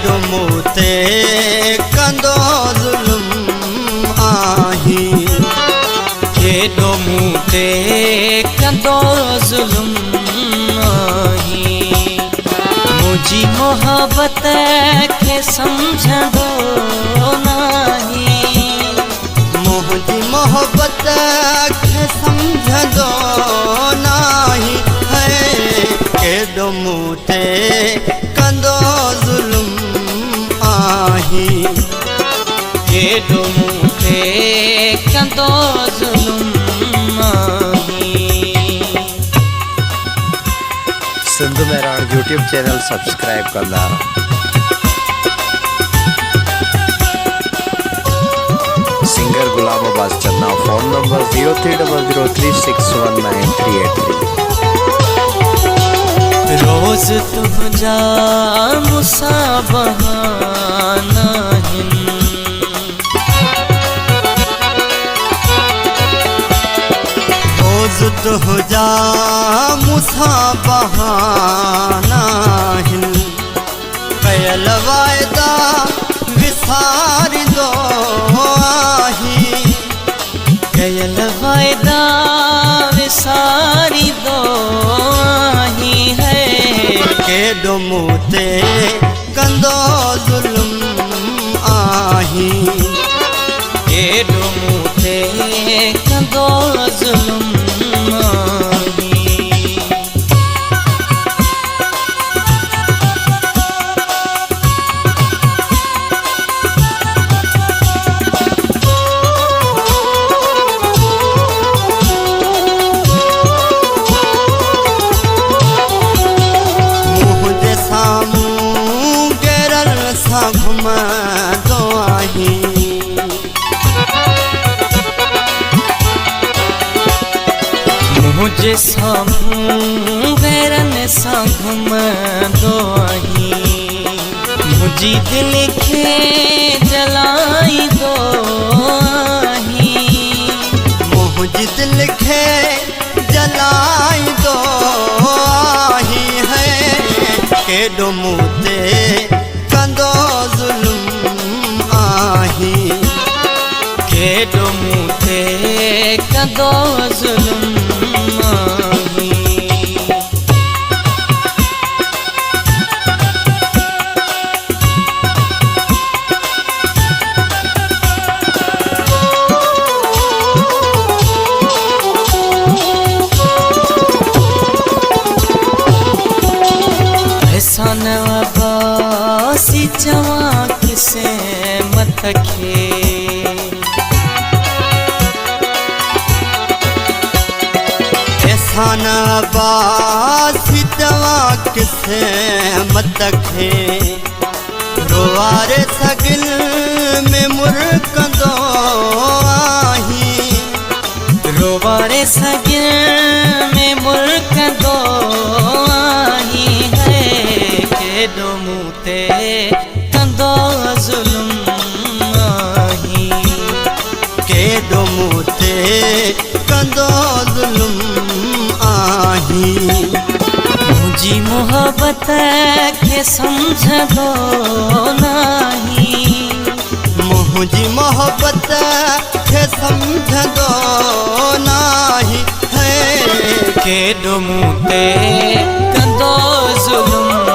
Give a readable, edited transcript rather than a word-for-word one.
केॾो मूं ते कंदो ज़ुल्म आही, केॾो मूं ते कंदो ज़ुल्म आही। मुंहिंजी मोहबत खे सम्झंदो नाही, मुंहिंजी मोहबत खे सम्झंदो नाही है। केॾो मूं ते कंदो ज़ुल्म आही, केॾो मूं ते कंदो ज़ुल्म आही। सिंधु महराण यूट्यूब चैनल सब्सक्राइब कंदा। सिंगर गुलाम अब्बास चन्ना। Phone number 0300361938। रोज़ तुझा मूंसां बहाना आहिनि, रोज़ तुझा मूंसां बहाना आहिनि। कयल वाइदा विसारींदो आही, कयल वाइदा विसारींदो आही है। केॾो मूं ते कंदो ज़ुल्म आही, केॾो मूं ते कंदो ज़ुल्म आही। मुंहिंजे साम्हूं घेरल सां घुमंदो आही, मुंहिंजे साम्हूं गैरनि सां घुमंदो आही। मुंहिंजी दिलि खे जलाईंदो आही, मुंहिंजी दिलि खे जलाईंदो आही है। केॾो मूं ते कंदो ज़ुल्म आही, केॾो मूं ते कंदो ज़ुल्म आही। एहसान अब्बासी चवां किसे मत खे, एहसान अब्बासी चवां किसे मत खे। रोआरे सगिल में मुरकंदो आही, रोवारे सगिल में मुरकंदो आही है। केॾो मूं ते कंदो ज़ुल्म आही, केॾो मूं ते कंदो ज़ुल्म आही। मुंहिंजी मोहबत खे सम्झंदो नाही, मुंहिंजी मोहबत खे सम्झंदो नाही है। केॾो मूं ते कंदो ज़ुल्म